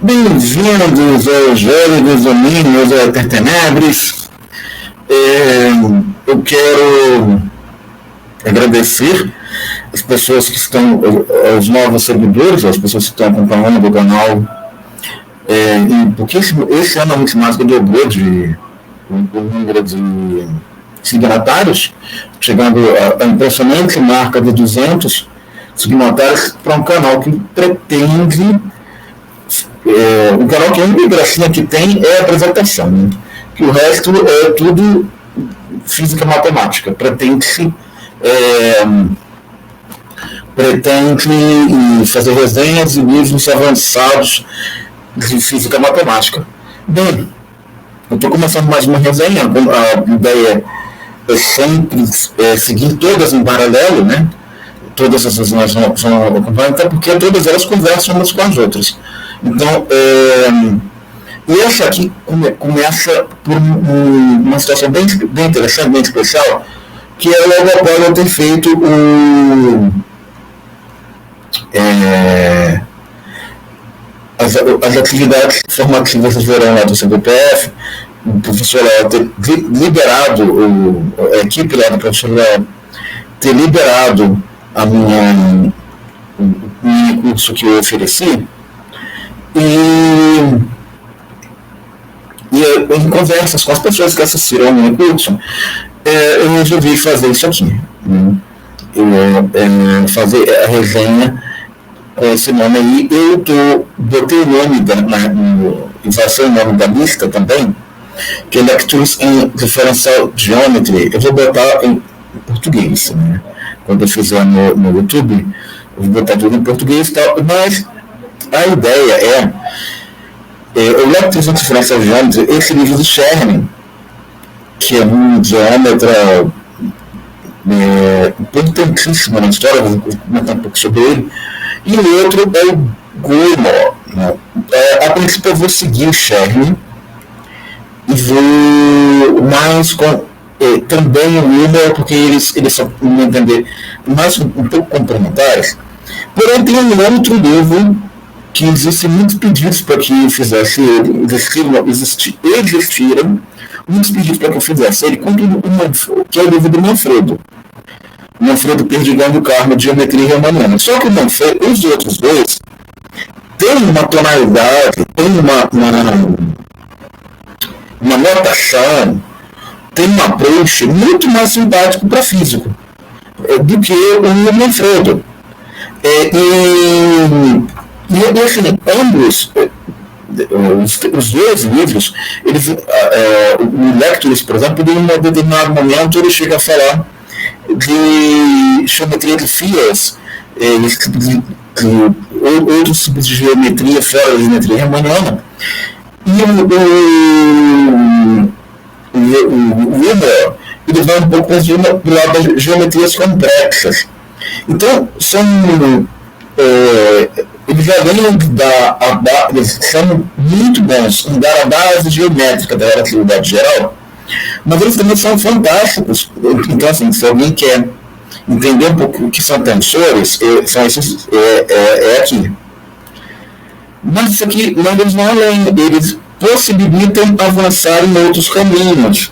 Bem-vindos aos Gélidos Domínios Tertenebres. Eu quero agradecer as pessoas que estão, aos novos seguidores, as pessoas que estão acompanhando o canal, porque esse ano a matemática dobrou o número de signatários, chegando a impressionante marca de 200 signatários para um canal que pretende. O canal que a única gracinha que tem é a apresentação, né? Que o resto é tudo física matemática. Pretende fazer resenhas e livros avançados de física matemática. Bem, eu estou começando mais uma resenha. A ideia é sempre seguir todas em paralelo, né? Todas as resenhas vão acompanhar, até porque todas elas conversam umas com as outras. Então, essa aqui começa por uma situação bem interessante, bem especial, que é logo após eu ter feito as atividades formativas do verão lá do CBPF, o professor ter liberado, a equipe lá do professor ter liberado o mini curso que eu ofereci. E em conversas com as pessoas que assistiram ao meu curso, eu resolvi fazer isso aqui. Fazer a resenha com esse nome aí. Botei o nome, fazer o nome da lista também, que é Lectures in Differential Geometry. Eu vou botar em português, né? Quando eu fizer no YouTube, eu vou botar tudo em português e tal, mas a ideia o Lectures in Differential Geometry, esse livro do Cherny, que é um geômetra importantíssimo na história, vou comentar um pouco sobre ele, e o outro é o Goemon, né? A princípio eu vou seguir o Cherny e vou mais com também o Goemon, porque eles são, vão entender, mais um pouco complementares. Porém, tem um outro livro que existem muitos pedidos para que eu fizesse ele, existiram muitos pedidos para que eu fizesse ele, que é o livro do Manfredo Perdigão do Carmo, de Geometria Riemanniana. Só que o Manfredo, os outros dois, tem uma tonalidade, tem uma notação, tem um approach muito mais simpático para físico do que o Manfredo. E assim, ambos, os dois livros, o Lectures, por exemplo, em um determinado momento ele chega a falar de geometria de fias, outros tipos de geometria fora da geometria riemanniana, e o Weber, ele vai um pouco do lado das geometrias complexas. Então, eles já vêm eles são muito bons em dar a base geométrica da relatividade geral, mas eles também são fantásticos. Então, assim, se alguém quer entender um pouco o que são tensores, são esses, aqui. Mas isso aqui, eles não além, eles possibilitam avançar em outros caminhos,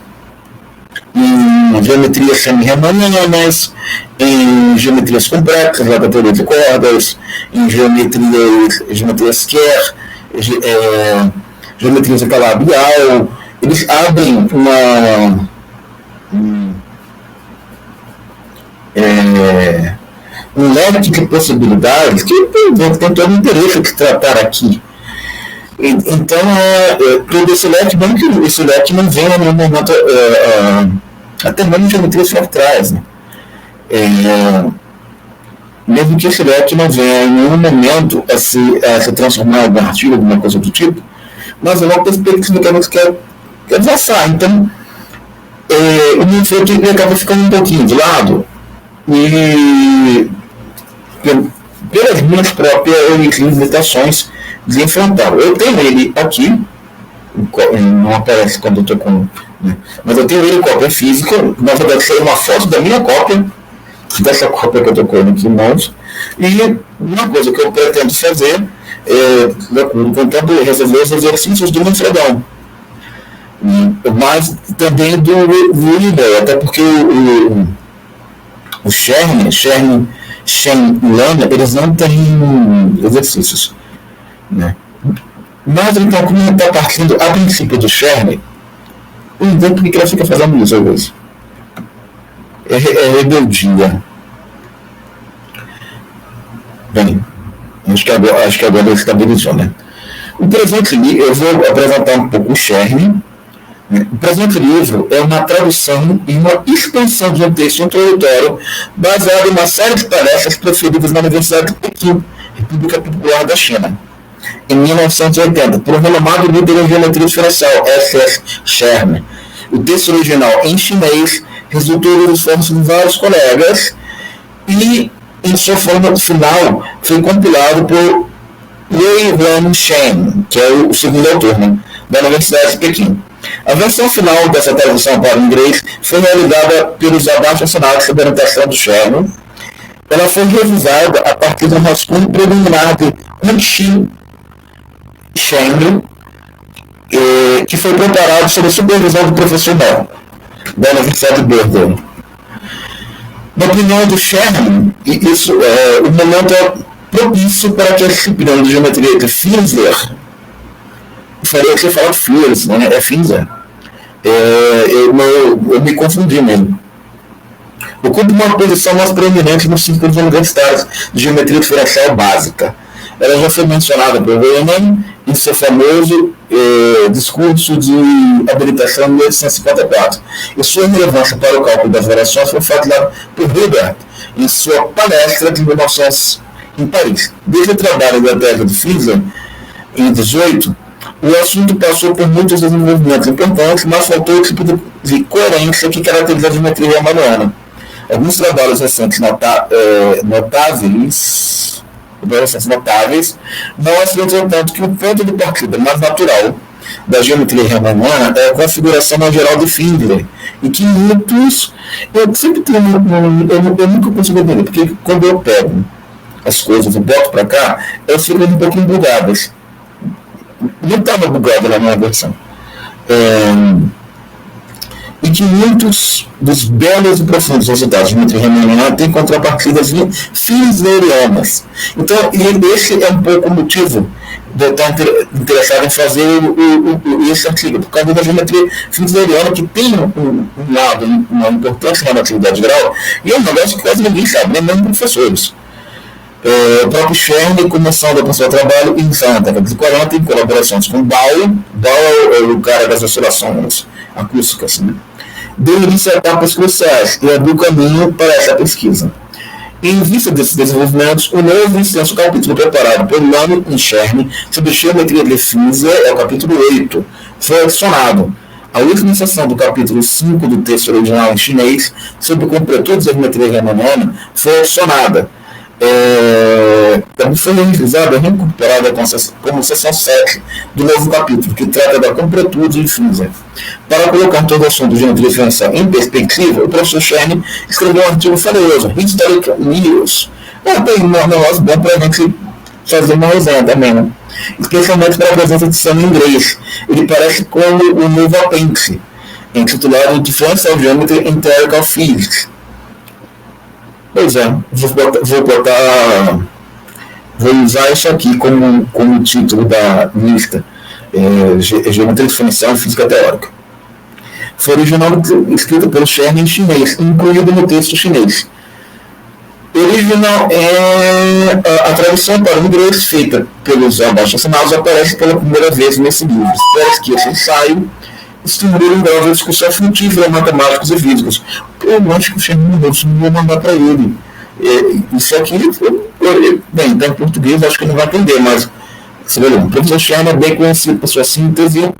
em geometrias semi-riemannianas, em geometrias complexas, lá da teoria de cordas, em geometrias Kerr, geometrias de calabial. Eles abrem um leque de possibilidades que tem todo o interesse de tratar aqui. Então, todo esse leque não vem no momento, até mesmo em geometrias fractais, né? Mesmo que esse leque não venha em nenhum momento a se transformar em algum artigo, alguma coisa do tipo, mas é uma perspectiva que a gente quer avançar. Então, o Manfredo acaba ficando um pouquinho de lado, e pelas minhas próprias limitações de enfrentar. Eu tenho ele aqui, não aparece quando eu estou com, né? Mas eu tenho ele em cópia física, na verdade foi uma foto da minha cópia, dessa cópia que eu estou com ele aqui em mãos, e uma coisa que eu pretendo fazer de acordo com o tempo, resolver os exercícios do Manfredão. Mas também do Wilber, até porque o Shen e Lana, eles não têm exercícios. Né? Mas então, como ele está partindo a princípio do Shen, eu não entendo porque ela fica fazendo isso hoje. É rebeldia. Bem, acho que agora ele estabilizou, né? O presente livro, eu vou apresentar um pouco o Shen. O presente livro é uma tradução e uma expansão de um texto introdutório baseado em uma série de palestras proferidas na Universidade de Pequim, República Popular da China, em 1980, por um renomado líder em geometria diferencial, S.S. Shen. O texto original em chinês resultou dos esforços de vários colegas e, em sua forma final, foi compilado por Wei Wan Shen, que é o segundo autor, né, da Universidade de Pequim. A versão final dessa tradução para o inglês foi realizada pelos abaixo-assinados sob a orientação do Shen. Ela foi revisada a partir do rascunho preliminar de Hunqi Shen, que foi preparado sob a supervisão do professor Bell, da Universidade de Berkeley. Na opinião do Shen, o momento é propício para que a disciplina de geometria de Finzer, faria que você fala Fields, né? É Finzer. Eu me confundi mesmo. Ocupa uma posição mais proeminente nos círculos universitários de geometria diferencial básica. Ela já foi mencionada por Riemann em seu famoso discurso de habilitação em 1854. E sua relevância para o cálculo das variações foi facultada por Hilbert em sua palestra de 1900 em Paris. Desde o trabalho da tese de Finzer, em 18, o assunto passou por muitos desenvolvimentos importantes, mas faltou o tipo de coerência que caracteriza a geometria riemanniana. Alguns trabalhos recentes notáveis mostram, entretanto, que o ponto de partida mais natural da geometria riemanniana é a configuração mais geral de Finzer, e que muitos... Eu sempre tenho... Eu nunca consigo entender, porque quando eu pego as coisas e boto para cá, elas ficam um pouquinho bugadas. Não estava bugado na minha versão. E que muitos dos belos e profundos resultados de geometria riemanniana têm contrapartidas finzerianas. Então, esse é um pouco o motivo de eu estar interessado em fazer esse artigo, por causa da geometria finzeriana, que tem um lado, uma importância na atividade grau, e é um negócio que quase ninguém sabe, nem mesmo professores. O próprio Shen começou a seu trabalho em na década de 40 em colaborações com Bauer é o cara das oscilações acústicas, né? Deu início a etapas cruciais e abriu caminho para essa pesquisa. Em vista desses desenvolvimentos, o novo e extenso capítulo preparado por Lamy e Shen sobre geometria de Finzer, é o capítulo 8, foi adicionado. A última seção do capítulo 5 do texto original em chinês, sobre completudes da geometria riemanniana, foi adicionada. Também foi revisada e recuperada como seção 7 do novo capítulo, que trata da completude em Finzer. Para colocar todo o assunto de geometria diferencial em perspectiva, o professor Shen escreveu um artigo fabuloso, Historic News. Tem um negócio bom para a gente fazer uma resenha também, né? Especialmente para a presença de edição em inglês. Ele parece como o novo apêndice, intitulado Differential Geometry in Theoretical Physics. Pois é, vou usar isso aqui como título da lista, Geometria Diferencial e Física Teórica. Foi originalmente escrito pelo Shen em chinês, incluído no texto chinês. Original a tradução para o inglês feita pelos abaixo-assinados aparece pela primeira vez nesse livro. Espero que esse ensaio estimule um grau de discussão frutífera matemáticos e físicos. Eu acho que o Shen não vou mandar para ele. Isso aqui, bem, está em português, acho que não vai entender, mas o professor Shen é bem conhecido por sua síntese.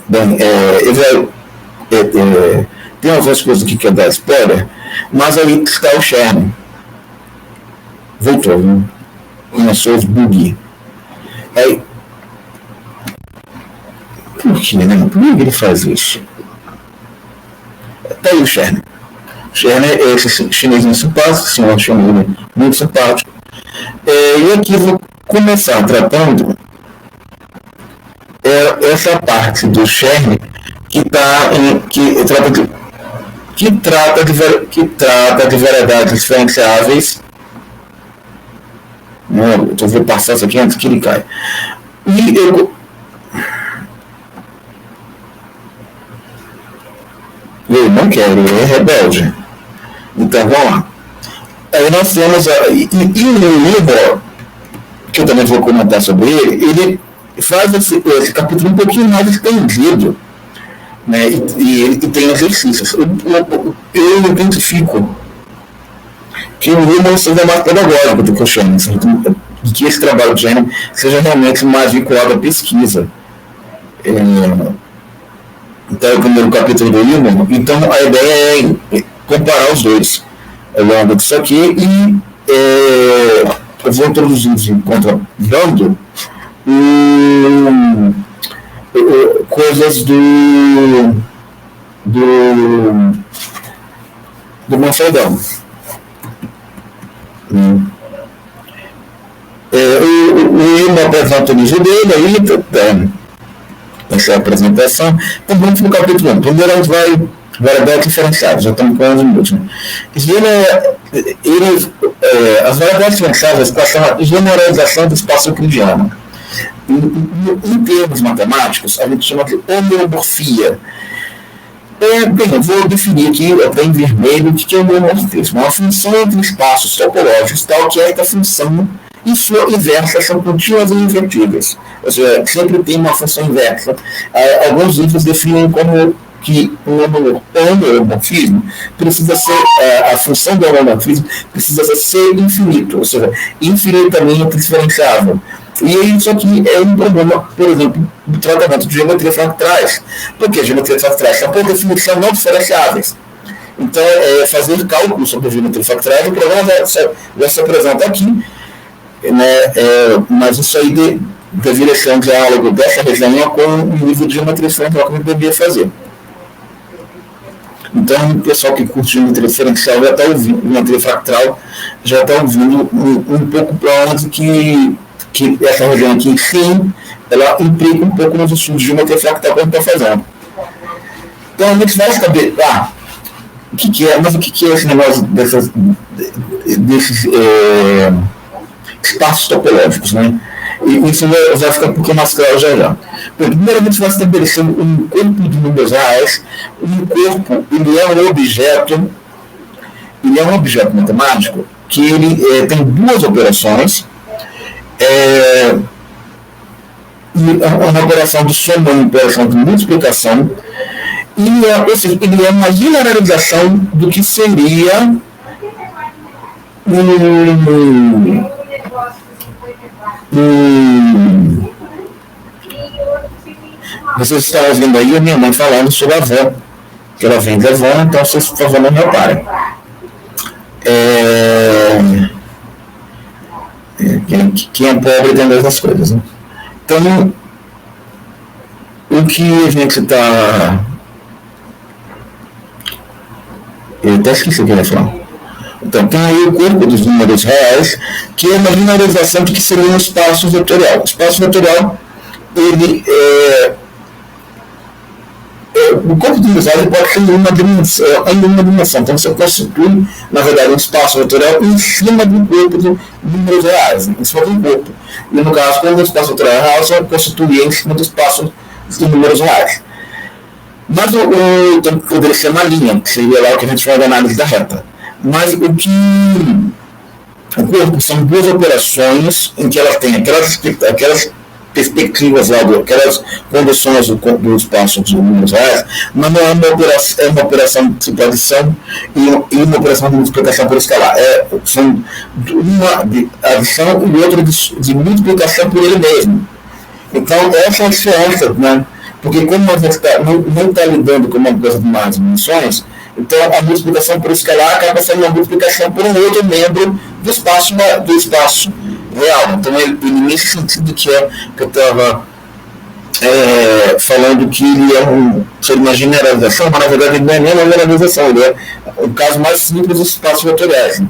Bem, tem algumas coisas aqui que eu dar spoiler, mas aí está o Shen. Voltou, né? Começou os bug. Aí, por que, né? Por que ele faz isso? Tá aí o Shen. O Shen é esse chinesinho simpático, senhor Shen, muito simpático. E aqui vou começar tratando essa parte do Chern que trata de variedades diferenciáveis. Eu vou passar isso aqui antes que ele caia. E eu não quero, é rebelde. Então vamos lá. Aí nós temos. E no livro, que eu também vou comentar sobre ele faz esse capítulo um pouquinho mais estendido, né? E ele tem exercícios. Eu identifico que o livro seja mais pedagógico do que o Chern, de que esse trabalho de Chern seja realmente mais vinculado à pesquisa. Então, é o primeiro capítulo do livro. Então, a ideia é comparar os dois ao longo disso aqui e eu vou introduzir, enquanto dando, coisas do Manfredão. O Ilma apresenta o livro dele, aí essa é a apresentação. Então vamos no capítulo 1. Primeiro a gente vai variedades diferenciadas, já estamos com 11 minutos. Né? As variedades diferenciadas passam a generalização do espaço euclidiano. Em termos matemáticos, a gente chama de homeomorfia. Bem, eu vou definir aqui em vermelho o que é homeomorfismo. Uma função entre espaços topológicos tal que esta função e sua inversa são contínuas e invertíveis. Ou seja, sempre tem uma função inversa. Alguns livros definem como que o homeomorfismo precisa ser, a função do homeomorfismo precisa ser infinito, ou seja, infinitamente diferenciável. E isso aqui é um problema, por exemplo, do tratamento de geometria fractais, porque a geometria fractais são, por definição, não diferenciáveis. Então, fazer cálculos sobre a geometria fractal, o problema vai se apresentar aqui, né, mas isso aí deveria ser um diálogo dessa resenha com o nível de geometria fractal que a gente devia fazer. Então, o pessoal que curte geometria diferencial já está ouvindo, geometria fractal, já está ouvindo um pouco para onde que essa região aqui, sim, ela implica um pouco nos estudos de geometria fractal que a gente está fazendo. Então, a gente vai saber, o que é esse negócio desses espaços topológicos, né? E isso vai ficar um pouquinho mais claro já. Primeiramente, vai estabelecer um corpo de números reais. Um corpo, ele é um objeto matemático que ele tem duas operações. Uma operação de soma e uma operação de multiplicação. Ou seja, ele é uma generalização do que seria vocês estão ouvindo aí a minha mãe falando sobre a avó, que ela vem da avó, então vocês, por favor, não me reparem. Quem é pobre tem dessas coisas, né? Então, o que a gente está... Eu até esqueci o que eu ia falar. Então, tem aí o corpo dos números reais, que é uma linearização do que seria um espaço vetorial. O espaço vetorial, ele o corpo de números reais pode ser em uma dimensão. Então, você constitui, na verdade, um espaço vetorial em cima do corpo de números reais, em cima do corpo. E, no caso, quando o espaço vetorial é real, você constitui em cima do espaço de números reais. Mas então, poderia ser uma linha, que seria lá o que a gente chama de análise da reta. Mas o corpo são duas operações em que elas têm aquelas perspectivas, aquelas condições do espaço de números reais, mas não é uma operação de subtração e uma operação de multiplicação por escalar. São uma de adição e outra de multiplicação por ele mesmo. Então, essa é a diferença, né? Porque como a gente não está lidando com uma coisa de mais dimensões, então a multiplicação por escalar acaba sendo uma multiplicação por um outro membro do espaço real. Então, ele nesse sentido que eu estava falando que ele seria uma generalização, mas na verdade ele não é nem uma generalização, ele é o caso mais simples dos espaços vetoriais. Né?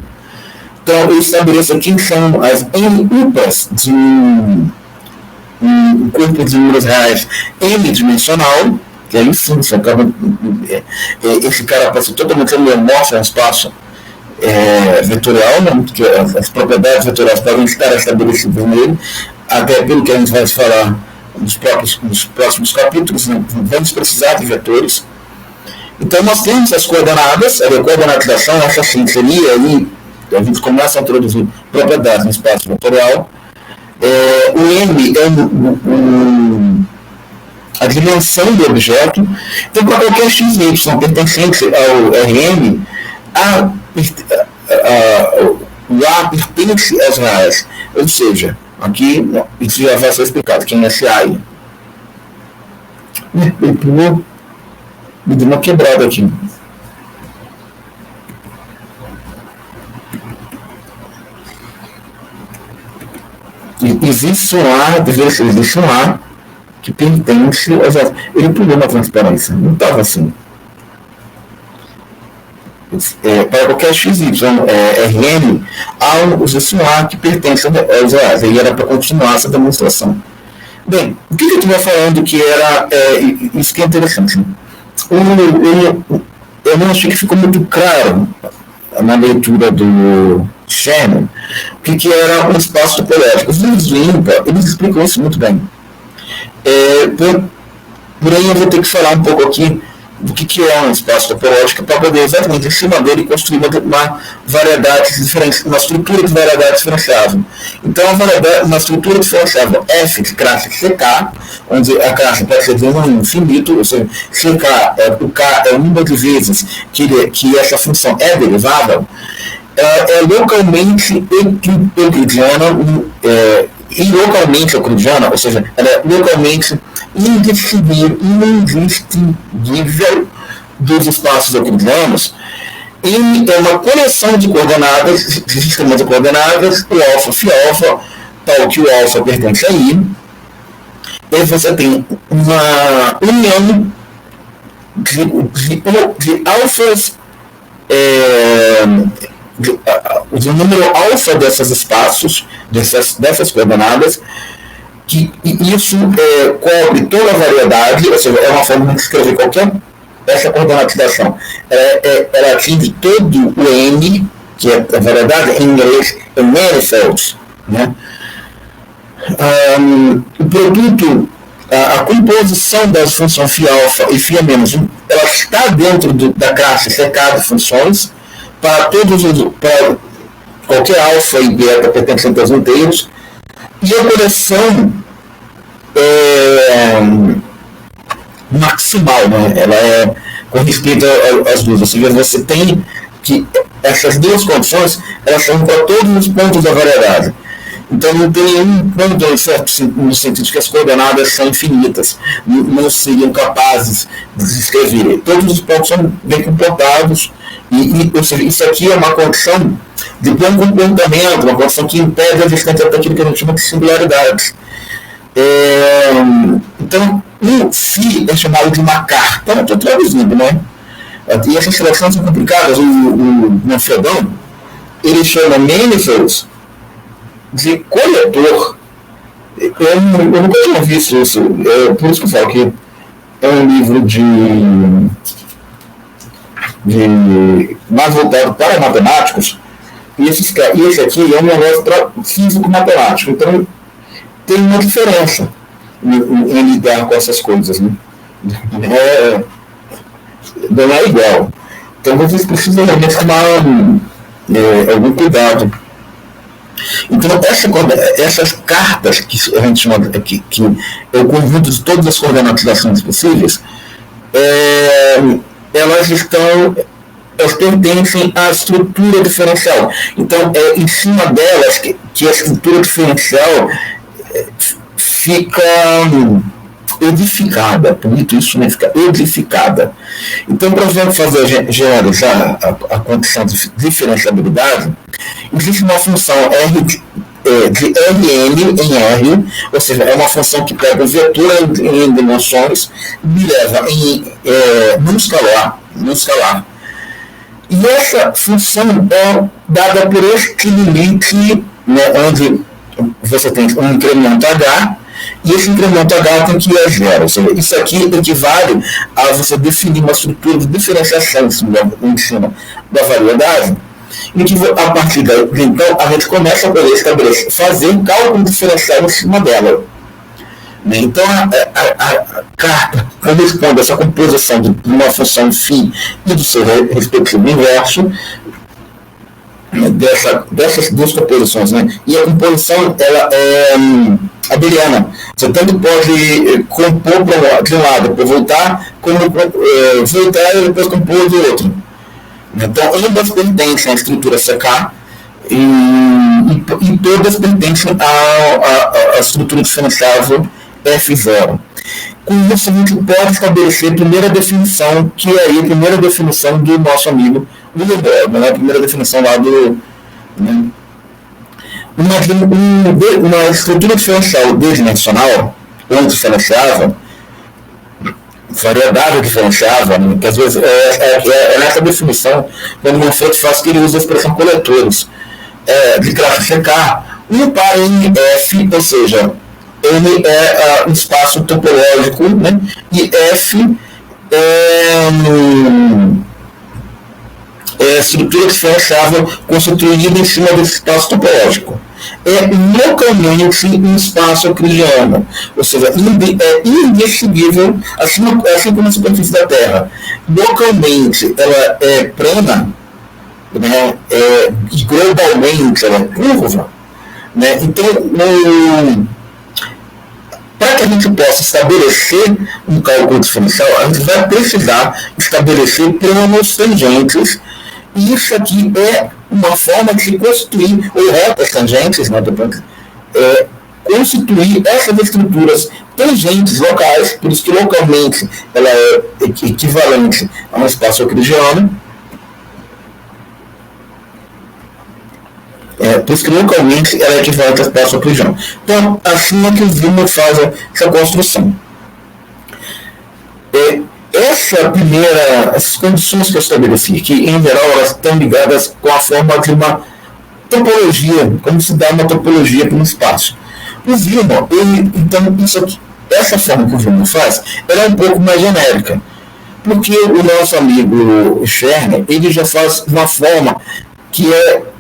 Então, eu estabeleço aqui são as N UPAs de um corpo de números reais n-dimensional, que aí sim, você acaba, esse cara pode ser totalmente homeomorfo no espaço vetorial, né, porque as propriedades vetoriais podem estar estabelecidas nele, até pelo que a gente vai falar nos próximos capítulos, né, vamos precisar de vetores. Então, nós temos as coordenadas, a coordenatização, essa sim seria aí, a gente começa a introduzir propriedades no espaço vetorial. O M é a dimensão do objeto. Então, para qualquer x e y pertencente ao Rm, o A pertence às reais. Ou seja, aqui isso já vai ser explicado. Quem é esse A aí? Me deu uma quebrada aqui. Existe um A que pertence aos... Ele pulou na transparência, não estava assim. Para qualquer XY Rn, existe um A que pertence aos reais. Aí era para continuar essa demonstração. Bem, o que eu estive falando que era... isso que é interessante. Eu não achei que ficou muito claro na leitura do Sherman o que era um espaço topológico. Os livros do INPA, eles explicam isso muito bem. Porém, eu vou ter que falar um pouco aqui do que é um espaço topológico para poder exatamente em cima dele construir uma variedade diferente, uma estrutura de variedade diferenciável. Então, uma estrutura diferenciável F de classe CK, onde a classe pode ser de 1 a infinito, ou seja, CK, o K é o número de vezes que essa função é derivável, é localmente euclidiana e localmente euclidiana, ou seja, ela é localmente indistinguível dos espaços euclidianos. E é uma coleção de coordenadas, de sistemas de coordenadas, o alfa phi alfa, tal que o alfa pertence a I. E você tem uma união de alfas, o número alfa desses espaços, dessas coordenadas, que isso cobre toda a variedade, ou seja, é uma forma de escrever essa coordenatização. Ela atinge todo o N, que é a variedade em inglês, é manifolds, né? O produto, a composição das funções φ alfa e φ menos 1, ela está dentro da classe CK de funções para qualquer alfa e beta pertencente aos inteiros, e a coleção maximal, né? Ela é com respeito às duas, ou seja, você tem que essas duas condições, elas são para todos os pontos da variedade. Então não tem nenhum ponto certo no sentido de que as coordenadas são infinitas, não seriam capazes de se escrever. Todos os pontos são bem comportados, ou seja, isso aqui é uma condição de bom comportamento, uma condição que impede a existência daquilo que a gente chama de singularidades. Então, o phi é chamado de uma carta, eu estou traduzindo, né? E essas seleções são complicadas. O Manfredão, ele chama manifolds de coletor. Eu nunca tinha visto isso, por isso que eu falo que é um livro mais voltado para matemáticos, e esse aqui é um negócio para físico-matemático. Então, tem uma diferença em lidar com essas coisas, né? Não é igual. Então, vocês precisam realmente tomar algum cuidado. Então, essas cartas que a gente chama que é o conjunto de todas as coordenatizações possíveis, elas pertencem à estrutura diferencial. Então, é em cima delas que a estrutura diferencial fica edificada, bonito isso, né? Fica edificada. Então, para generalizar a condição de diferenciabilidade, existe uma função de Rn em R, ou seja, é uma função que pega o vetor em dimensões e me leva num escalar. E essa função dada por este limite, né, onde você tem um incremento H, e esse incremento H tem que ir a zero. Ou seja, isso aqui equivale a você definir uma estrutura de diferenciação em cima da variedade, e que a partir daí, então, a gente começa a poder estabelecer, fazer um cálculo diferencial em cima dela. Então, a carta corresponde a essa composição de uma função φ e do seu respectivo inverso, dessas duas composições, né? E a composição ela é abeliana. Você tanto pode compor de um lado, depois voltar, como voltar e depois compor do outro. Então, ambas pertencem à estrutura CK e todas pertencem à estrutura diferenciável F0. Com isso, a gente pode estabelecer a primeira definição, que é a primeira definição do nosso amigo Wilhelm, né? A primeira definição lá do... Né? Uma estrutura diferencial desdimensional, ou diferenciável, variedade diferenciável, né? Que às vezes é nessa definição, quando o Manfred faz que ele usa a expressão coletores, de classe CK, um par em F, ou seja, ele é um espaço topológico, né? E F é estrutura diferenciável constituída em cima desse espaço topológico. É localmente um espaço euclidiano, ou seja, é indistinguível, assim como a superfície da Terra. Localmente ela é plana, né? E globalmente ela é curva, né? Então, para que a gente possa estabelecer um cálculo diferencial, a gente vai precisar estabelecer planos tangentes, e isso aqui é uma forma de se constituir, ou retas tangentes, né, constituir essas estruturas tangentes locais, por isso que localmente ela é equivalente a um espaço euclidiano. Por isso que localmente ela é equivalente ao espaço euclidiano. Então, assim é que o Wilhelm faz essa construção. Essas condições que eu estabeleci, que em geral elas estão ligadas com a forma de uma topologia, como se dá uma topologia para um espaço. O Wilhelm, então, essa forma que o Wilhelm faz, ela é um pouco mais genérica, porque o nosso amigo Scherner, ele já faz uma forma que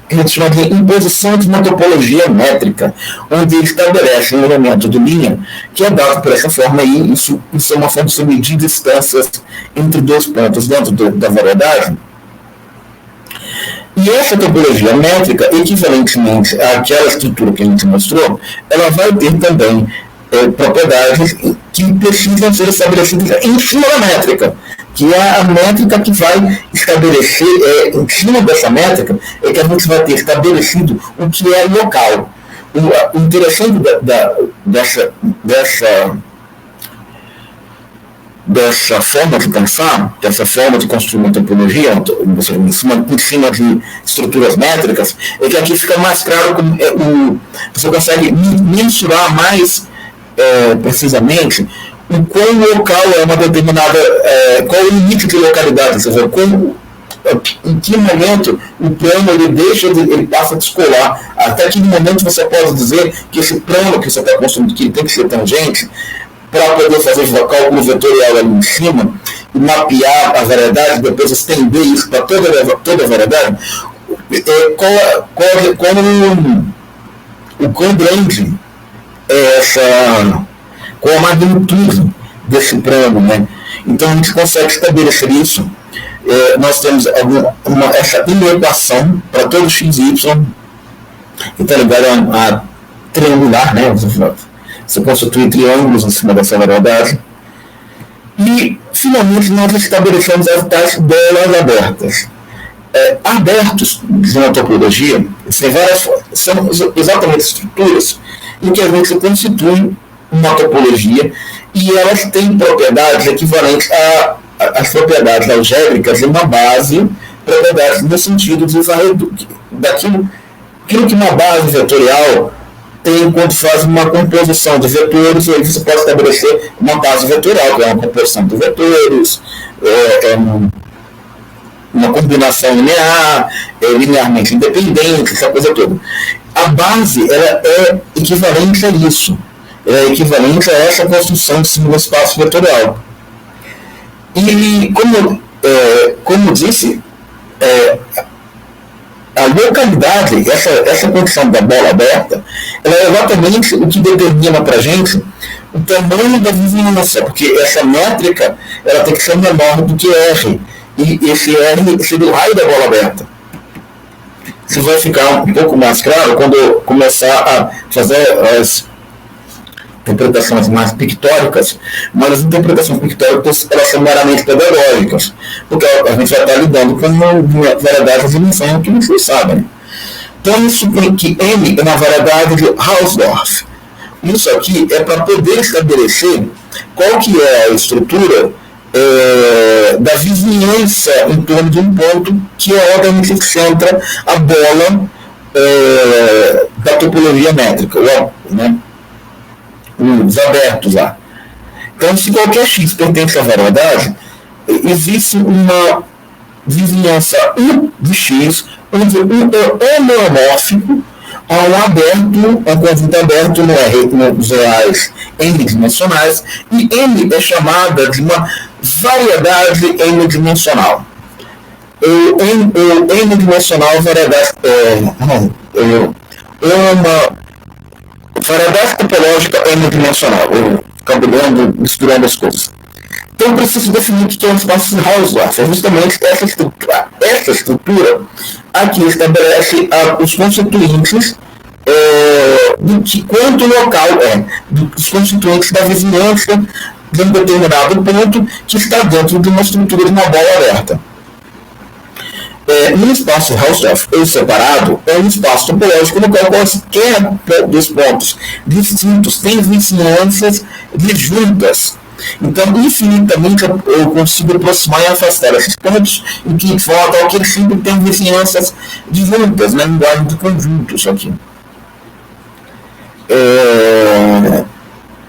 a gente chama de imposição de uma topologia métrica, onde ele estabelece um elemento de linha que é dado por essa forma aí. Isso é uma forma de se medir distâncias entre dois pontos dentro da variedade. E essa topologia métrica, equivalentemente àquela estrutura que a gente mostrou, ela vai ter também propriedades que precisam ser estabelecidas em cima da métrica, que é a métrica que vai estabelecer, em cima dessa métrica, é que a gente vai ter estabelecido o que é local. O interessante dessa forma de pensar, dessa forma de construir uma topologia, em cima de estruturas métricas, é que aqui fica mais claro como você consegue mensurar mais precisamente o quão local é uma determinada, qual é o limite de localidade, ou seja, em que momento o plano ele passa a descolar, até que momento você pode dizer que esse plano que você está construindo, que tem que ser tangente, para poder fazer o cálculo vetorial ali em cima e mapear a variedade, depois estender isso para toda a variedade, o quão grande qual a magnitude desse plano, né? Então a gente consegue estabelecer isso. Nós temos essa inequação para todo x e y, que está ligado a triangular, né? Você constitui triângulos em cima dessa variedade. E, finalmente, nós estabelecemos as tais bolas abertas. Abertos de uma topologia são exatamente estruturas em que a gente constitui uma topologia e elas têm propriedades equivalentes às propriedades algébricas de uma base, propriedades no sentido daquilo que uma base vetorial tem quando faz uma composição de vetores, e aí você pode estabelecer uma base vetorial, que é uma composição de vetores, uma combinação linear, linearmente independente, essa coisa toda. A base ela é equivalente a isso. Ela é equivalente a essa construção de símbolo espaço vetorial. E, como disse, a localidade, essa condição da bola aberta, ela é exatamente o que determina para a gente o tamanho da vizinhança, porque essa métrica ela tem que ser menor do que R. E esse R seria o raio da bola aberta. Isso vai ficar um pouco mais claro quando eu começar a fazer as interpretações mais pictóricas, mas as interpretações pictóricas elas são meramente pedagógicas, porque a gente vai estar lidando com uma variedade de dimensão que vocês sabem. Então isso tem que M é uma variedade de Hausdorff. Isso aqui é para poder estabelecer qual que é a estrutura da vizinhança em torno de um ponto que é obviamente que centra a bola da topologia métrica, né? Os abertos lá. Então, se qualquer x pertence à variedade, existe uma vizinhança U de x, onde U é homeomórfico a um aberto, um conjunto aberto nos reais n-dimensionais, e M é chamada de uma variedade n-dimensional. O n-dimensional variedade uma variedade topológica n-dimensional. Eu acabo misturando as coisas. Então eu preciso definir o que é um espaço de Hausdorff. É justamente essa estrutura. Essa estrutura aqui estabelece os constituintes do que quanto local dos constituintes da vizinhança de um determinado ponto que está dentro de uma estrutura de uma bola aberta. No espaço Hausdorff, ou separado, é um espaço topológico no qual qualquer dos pontos distintos tem vizinhanças disjuntas. Então, infinitamente, eu consigo aproximar e afastar esses pontos, em que falta que eles sempre têm vizinhanças disjuntas, na linguagem de conjuntos aqui.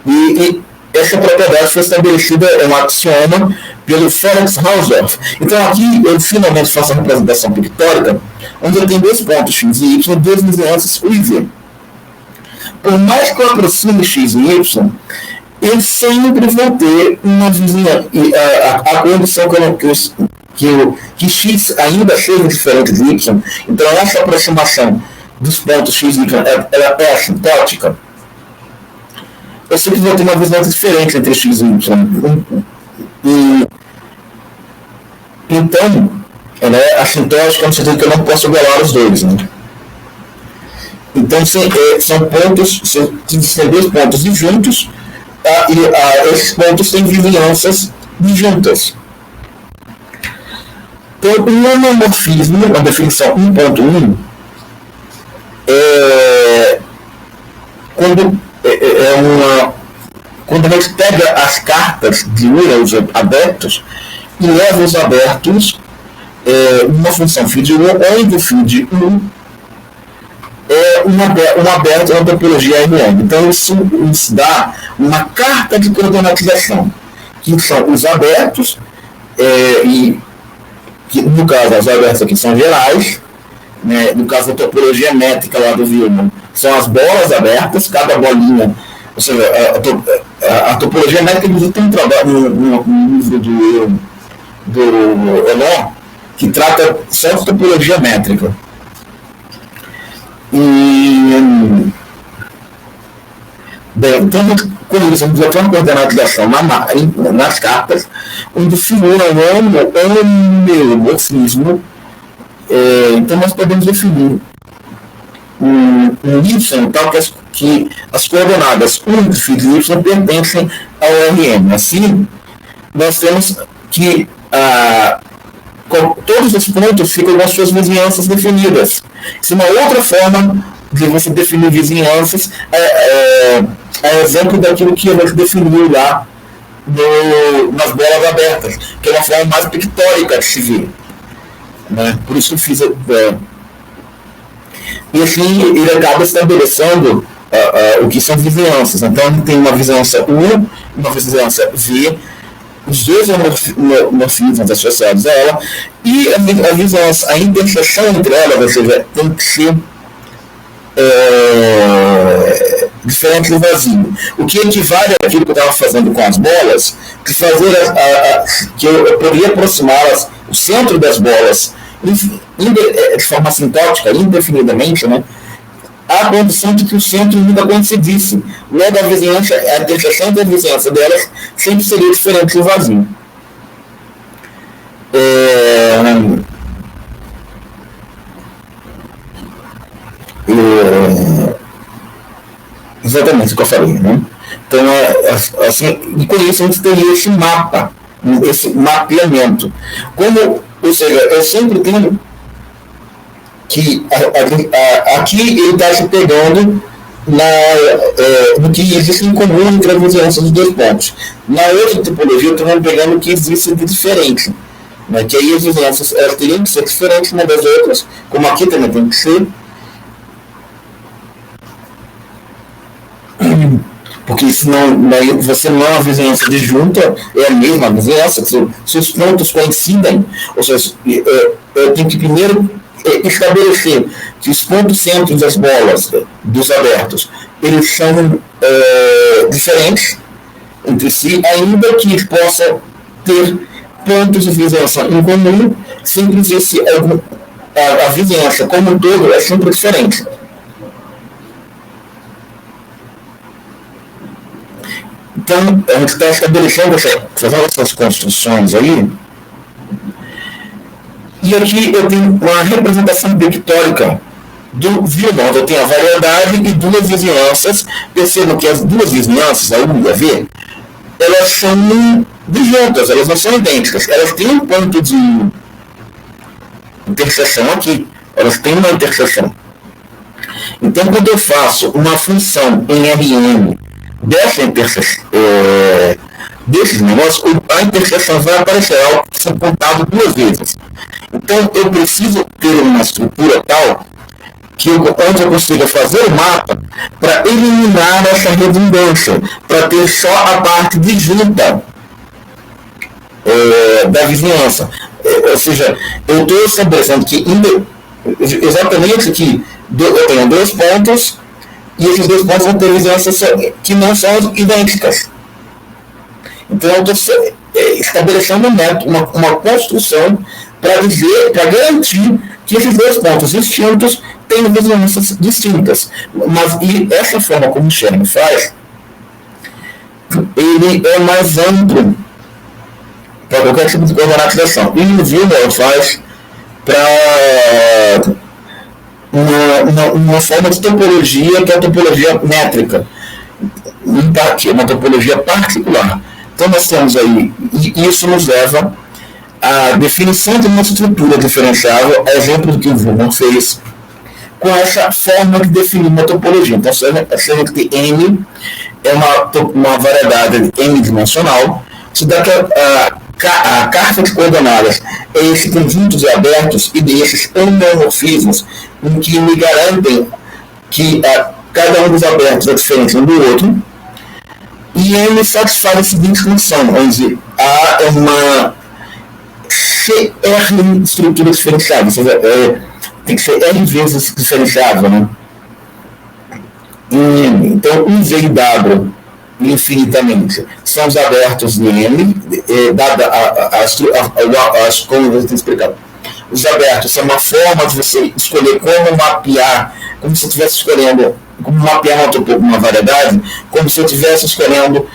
E essa propriedade foi estabelecida em um axioma pelo Felix Hausdorff. Então aqui eu finalmente faço a representação pictórica, onde eu tenho dois pontos x e y, duas vizinhanças u e v. Por mais que eu aproxime x e y, eu sempre vou ter uma vizinhança. E a condição que x ainda seja diferente de y, então essa aproximação dos pontos x e y ela é assintótica. Eu sempre vou ter uma vizinhança diferente entre x e y. Então, ela é assintótica no sentido que eu não posso igualar os dois, né? Então, são pontos, tem dois pontos disjuntos, e esses pontos têm vizinhanças disjuntas. Então, o homomorfismo, na definição 1.1, quando a gente pega as cartas de Euler abertos e leva os abertos uma função φ de 1, onde o φ de 1 é um aberto, uma topologia Rn. Então isso dá uma carta de coordinatização, que são os abertos, e que, no caso os abertos aqui são gerais, né? No caso da topologia métrica lá do Willmann, são as bolas abertas, cada bolinha. Ou seja, a topologia métrica tem um trabalho no livro do Elon que trata só de topologia métrica. Então, com isso, a gente já tem uma coordenatização nas cartas, onde figura um homeomorfismo. Então, nós podemos definir um y tal que as coordenadas 1 de φ de y pertencem ao Rn. Assim, nós temos que todos os pontos ficam com as suas vizinhanças definidas. Isso é uma outra forma de você definir vizinhanças, exemplo daquilo que a gente definiu lá nas bolas abertas, que é uma forma mais pictórica de se ver. Né? Por isso eu fiz... E assim ele acaba estabelecendo o que são vizinhanças. Então tem uma vizinhança U, uma vizinhança V, os dois homorfismos associados a ela, e a vizinhança, a interseção entre elas, ou seja, tem que ser diferente do vazio. O que equivale àquilo que eu estava fazendo com as bolas, que fazer que eu poderia aproximá-las, o centro das bolas, de forma sintótica, indefinidamente, né? A condição de que o centro nunca coincidisse. Logo, a vizinhança, a interseção da vizinhança delas sempre seria diferente do vazio. Exatamente o que eu falei, né? Então, assim, e com isso a gente teria esse mapa, esse mapeamento. Ou seja, eu sempre tenho que aqui ele está se pegando no que existe em comum entre as vizinhanças dos dois pontos. Na outra tipologia, eu estou pegando o que existe de diferente. Né? Que aí as vizinhanças elas teriam que ser diferentes umas das outras, como aqui também tem que ser. Porque senão você não é uma vizinhança disjunta, é a mesma vizinhança, se os pontos coincidem, ou seja, eu tenho que primeiro estabelecer que os pontos centros das bolas dos abertos, eles são diferentes entre si, ainda que possa ter pontos de vizinhança em comum, sempre existe a vizinhança como um todo é sempre diferente. Então, a gente está estabelecendo essas construções aí, e aqui eu tenho uma representação pictórica do violão. Eu tenho a variedade e duas vizinhanças. Percebam que as duas vizinhanças, a U e a V, elas são disjuntas, elas não são idênticas. Elas têm um ponto de interseção aqui. Elas têm uma interseção. Então, quando eu faço uma função em Rn dessa interseção, desses negócios, a interseção vai aparecer, ela foi contado duas vezes. Então, eu preciso ter uma estrutura tal onde eu consiga fazer o mapa para eliminar essa redundância, para ter só a parte disjunta da vizinhança. Ou seja, eu estou estabelecendo que exatamente que eu tenho dois pontos e esses dois pontos vão ter vizinhanças que não são idênticas. Então, eu estou estabelecendo uma construção para garantir que esses dois pontos distintos têm vizinhanças distintas. Mas essa forma como o Sherman faz, ele é mais amplo para qualquer tipo de coordenatização. E o Wiener faz para uma forma de topologia que é a topologia métrica, uma topologia particular. Então nós temos aí, e isso nos leva à definição de uma estrutura diferenciável, a exemplo do que o Wiener fez, com essa forma de definir uma topologia. Então você tem que ter M, é uma variedade M-dimensional, se dá que a carta de coordenadas é esse conjunto de abertos e desses homomorfismos em que me garantem que cada um dos abertos é diferente um do outro, e M satisfaz a seguinte função, onde A é uma CR estrutura diferenciável, ou seja, tem que ser R vezes diferenciável, né? Então, um V e W infinitamente são os abertos de M, dada como eu tenho explicado. Os abertos são uma forma de você escolher como mapear, como se você estivesse escolhendo como mapear uma variedade, como se eu estivesse escolhendo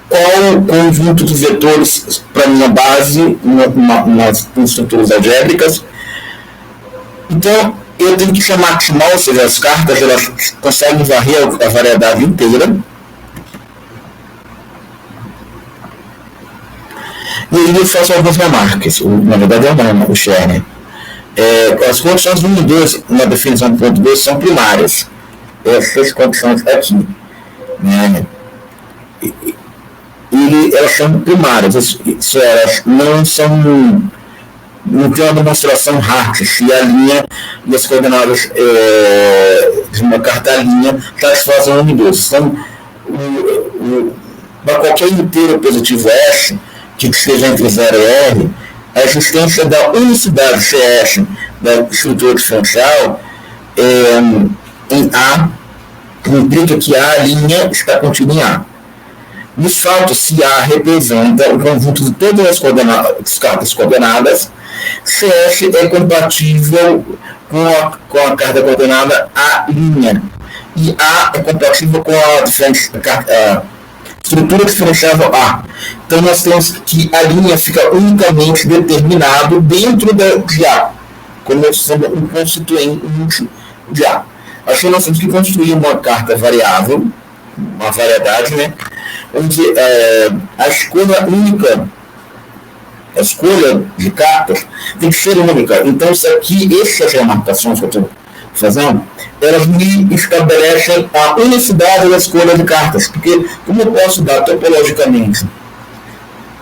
qual conjunto de vetores para minha base, nas estruturas algébricas. Então, eu tenho que ser maximal, ou seja, as cartas elas conseguem varrer a variedade inteira. E aí eu faço algumas remarcas, na verdade é o Sherman. As condições 1 e 2 na definição do ponto 2 são primárias. Essas condições aqui, né? Elas são primárias, elas não tem uma demonstração Hart, se a linha e as coordenadas de uma carta linha satisfazem 1 e 2. Então, para qualquer inteiro positivo S, que esteja entre 0 e R, a existência da unicidade CS da estrutura diferencial em A implica que A' está contida em A. Nos fatos, se A representa o conjunto de todas as cartas coordenadas, CS é compatível com a carta coordenada A', e A é compatível com a estrutura diferenciável A. Então, nós temos que a linha fica unicamente determinado dentro de A, como sendo um constituinte de A. Assim, nós temos que construir uma carta variável, uma variedade, né, onde a escolha única, a escolha de cartas tem que ser única. Então, isso aqui, essas remarcações que eu estou fazendo, elas me estabelecem a unicidade da escolha de cartas, porque como eu posso dar topologicamente,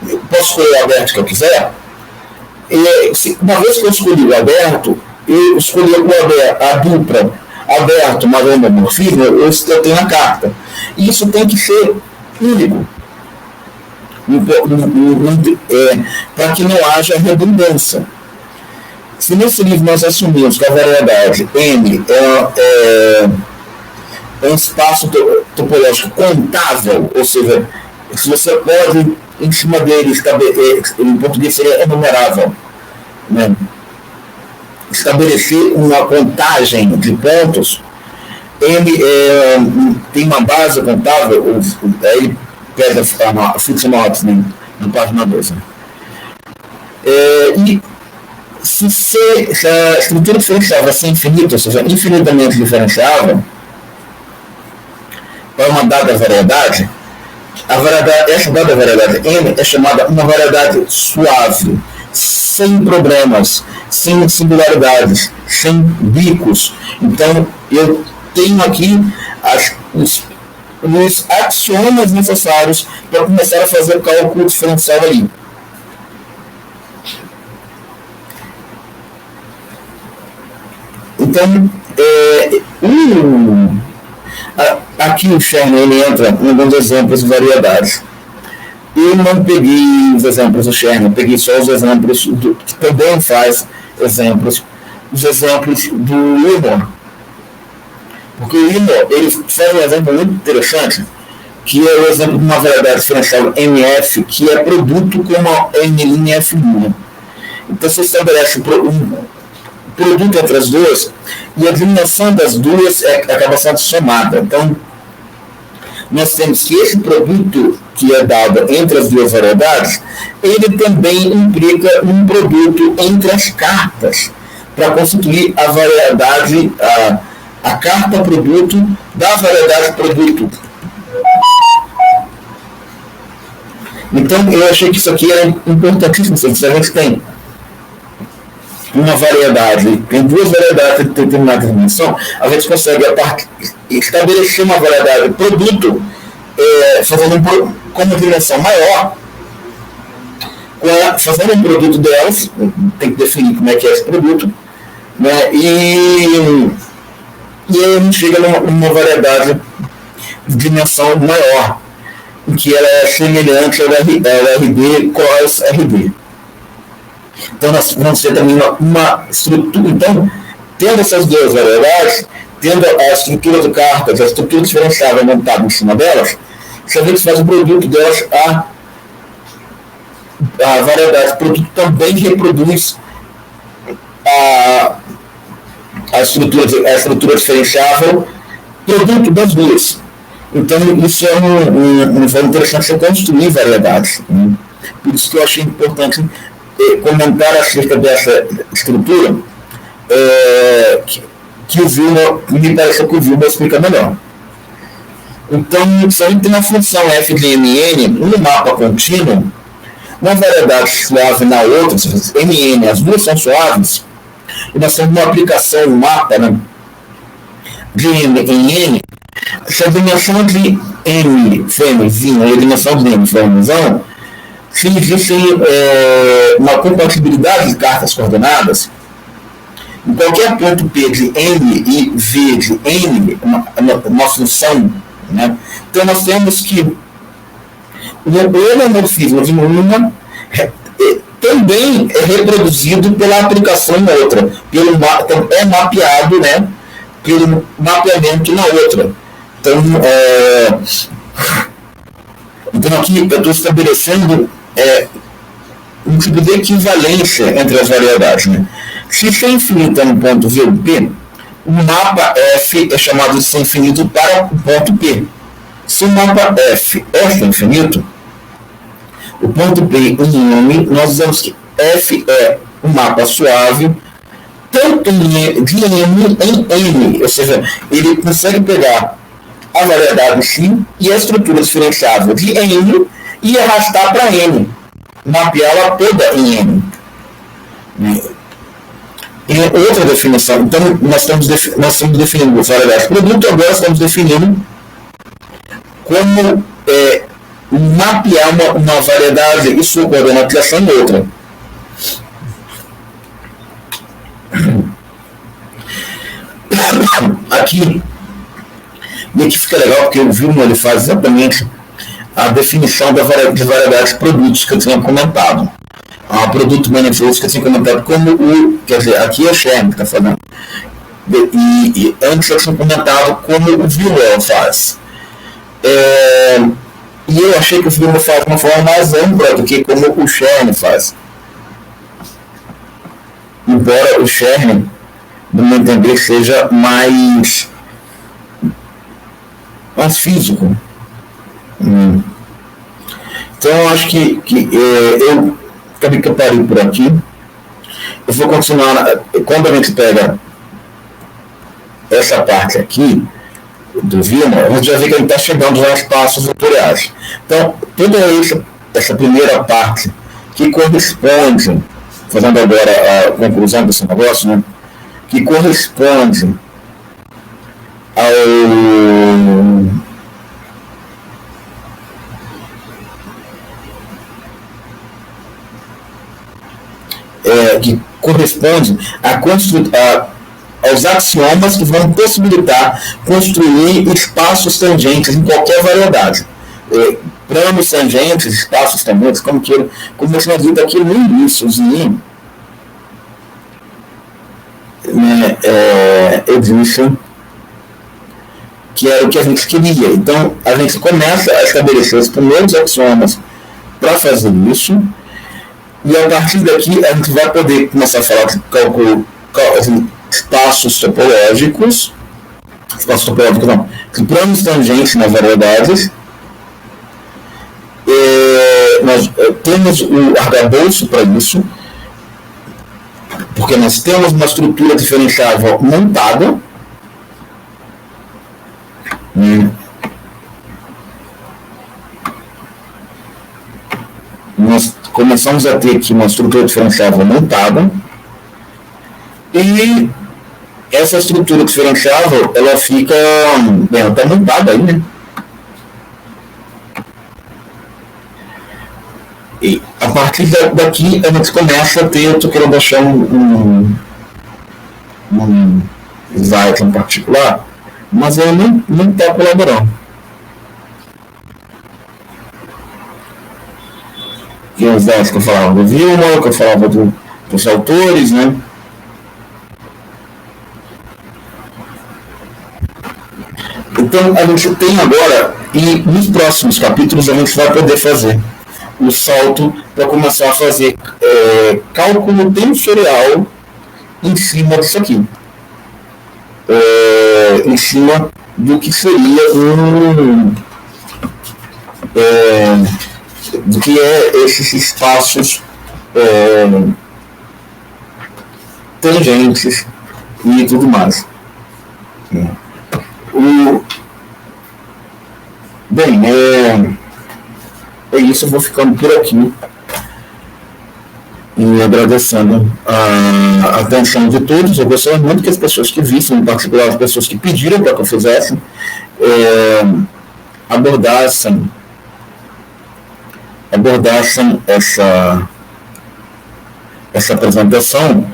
eu posso escolher o aberto que eu quiser, e uma vez que eu escolhi o aberto, eu escolhi a dupla aberto, mais homomorfismo, eu tenho a carta. E isso tem que ser único, para que não haja redundância. Se nesse livro nós assumimos que a variedade M é um espaço topológico contável, ou seja, se você pode, em cima dele, em português seria enumerável, né, estabelecer uma contagem de pontos, ele tem uma base contável, aí pega a fixa notas, né, na página 2. E se a estrutura diferenciável vai ser infinita, ou seja, infinitamente diferenciável, para uma dada variedade, essa dada variedade M é chamada uma variedade suave, sem problemas, sem singularidades, sem bicos. Então, eu tenho aqui os axiomas necessários para começar a fazer o cálculo diferencial ali. Então, aqui o Sherman ele entra em alguns exemplos de variedades. Eu não peguei os exemplos do Sherman, peguei só os exemplos que também faz os exemplos do Willmore. Porque o Willmore ele faz um exemplo muito interessante, que é o exemplo de uma variedade diferencial MF, que é produto com uma M' F'. Então você estabelece um produto entre as duas, e a eliminação das duas acaba sendo somada. Então, nós temos que esse produto que é dado entre as duas variedades, ele também implica um produto entre as cartas, para constituir a variedade, a carta produto da variedade produto. Então, eu achei que isso aqui é importantíssimo, se a gente tem uma variedade, tem duas variedades de determinada dimensão, a gente consegue estabelecer uma variedade produto fazendo com uma dimensão maior, fazendo um produto delas, tem que definir como é que é esse produto, né, e aí a gente chega numa variedade de dimensão maior, em que ela é semelhante ao RD cross RD. Então, nós vamos ter também uma estrutura. Então, tendo essas duas variedades, tendo a estrutura de cartas, a estrutura diferenciável montada em cima delas, se a gente faz o produto delas, a variedade do produto também reproduz a estrutura diferenciável produto das duas. Então, isso é uma forma interessante de construir variedades. Por isso que eu achei importante comentar acerca dessa estrutura, que o Willmore, me parece que o Willmore explica melhor. Então, se a gente tem uma função f de mn no mapa contínuo, uma variedade suave na outra, mn, as duas são suaves, e nós temos uma aplicação, um mapa, né, de m em n, se a dimensão de m fêmeazinho e a dimensão de m fêmeazão, se existe uma compatibilidade de cartas coordenadas, em qualquer ponto P de N e V de N, uma função, né? Então nós temos que o homomorfismo de uma também é reproduzido pela aplicação em outra, então é mapeado, né, pelo mapeamento na outra. Então aqui eu estou estabelecendo um tipo de equivalência entre as variedades. Né? Se C infinito é um ponto V P, o mapa F é chamado de C infinito para o ponto P. Se o mapa F é infinito, o ponto P em M, nós dizemos que F é um mapa suave, tanto de M em N, ou seja, ele consegue pegar a variedade X e a estrutura diferenciável de N e arrastar para N, mapeá-la toda em N. E outra definição, então nós estamos definindo variedade de produto, agora estamos definindo como mapear uma variedade e sua coordenação em outra. Aqui, e aqui fica legal porque o Vilma ele faz exatamente a definição de variedade de produtos que eu tinha comentado. Produto manifesto que eu tinha comentado como quer dizer, aqui é o Sherman que está falando. E antes eu tinha comentado como o Vilma faz. E eu achei que o Vilma faz de uma forma mais ampla do que como o Sherman faz. Embora o Sherman, no meu entender, seja mais físico. Então eu acho que eu acabei que eu parei por aqui. Eu vou continuar. Quando a gente pega essa parte aqui do Vilma, a gente já vê que ele está chegando aos passos vetoriais. Então, toda essa primeira parte que corresponde, fazendo agora a conclusão desse negócio, né, que corresponde que corresponde aos axiomas que vão possibilitar construir espaços tangentes em qualquer variedade. Planos tangentes, espaços tangentes, como eu tinha dito aqui no iníciozinho, né, eu disse que era o que a gente queria. Então, a gente começa a estabelecer os primeiros axiomas para fazer isso, e a partir daqui a gente vai poder começar a falar de cálculo espaços topológicos não, de planos tangentes nas variedades. Nós temos o arcabouço para isso, porque nós temos uma estrutura diferenciável montada. Nós começamos a ter aqui uma estrutura diferenciável montada, e essa estrutura diferenciável, ela fica, ela está montada aí, né? E a partir daqui a gente começa a ter, eu estou querendo achar um slide em particular, mas eu não está colaborando. Que os dados que eu falava do Vilma, que eu falava dos autores, né? Então a gente tem agora, e nos próximos capítulos a gente vai poder fazer o salto para começar a fazer cálculo tensorial em cima disso aqui. Em cima do que seria do que esses espaços tangentes e tudo mais. Bem, é isso, eu vou ficando por aqui e agradecendo a atenção de todos. Eu gostaria muito que as pessoas que vissem, em particular as pessoas que pediram para que eu fizesse, abordassem essa apresentação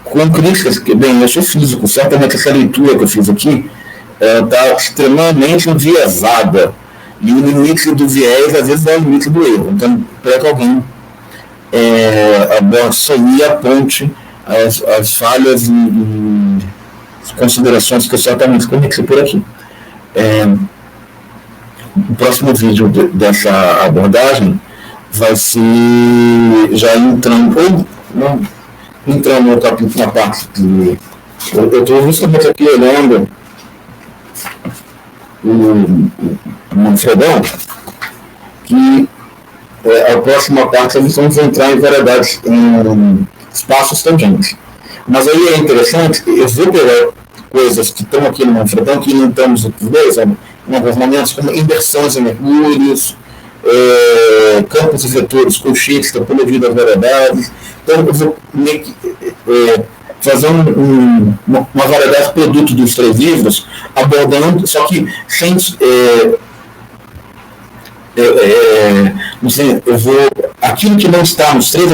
com críticas, que, bem, eu sou físico, certamente essa leitura que eu fiz aqui está extremamente enviesada E o limite do viés, às vezes, é o limite do erro. Então, para que alguém só aponte as falhas e as considerações que eu certamente cometi por aqui. O próximo vídeo dessa abordagem vai ser já entrando no capítulo, na parte que eu estou justamente aqui olhando o Manfredão, que a próxima parte eles vão entrar em variedades, em espaços tangentes. Mas aí é interessante, eu vou pegar coisas que estão aqui no Manfredão, que não estamos aqui, em alguns momentos, como inversões em mercúrios, campos e vetores, colchetes, topologia das variedades. Então, eu vou meio que fazer uma variedade de produto dos 3 livros, abordando, só que sem. Não sei, eu vou. Aquilo que não está nos 3,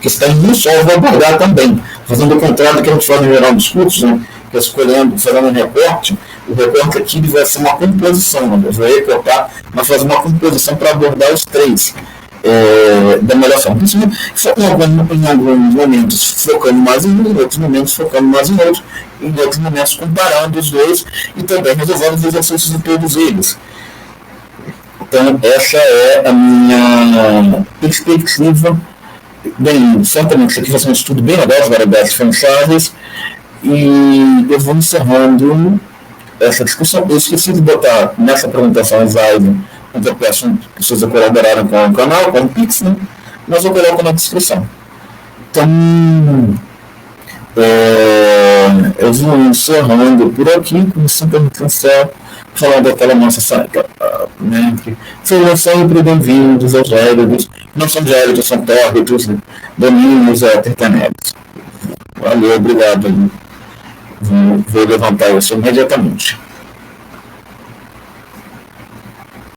que está em um só, eu vou abordar também, fazendo o contrário do que a gente faz no geral dos cursos, né? Que é escolhendo, fazendo um recorte. O recorte aqui vai ser uma composição, né? Eu vou recortar, mas fazer uma composição para abordar os 3 da melhor forma. Em alguns momentos focando mais em um, em outros momentos focando mais em outro, em outros momentos comparando os dois e também resolvendo os exercícios de todos eles. Então, essa é a minha perspectiva. Bem, certamente isso aqui vai ser um estudo bem legal de variedades diferenciáveis, e eu vou encerrando essa discussão. Eu esqueci de botar nessa apresentação slide, onde eu peço que vocês colaborarem com o canal, com o Pix, né? Mas eu coloco na descrição. Então, eu vou encerrando por aqui, com simplesmente só falar daquela nossa saga, né? Sejam sempre bem-vindos aos gélidos. Não são gélidos, são tórridos, né? Domínios tertanélicos. Valeu, obrigado. Vou levantar isso imediatamente.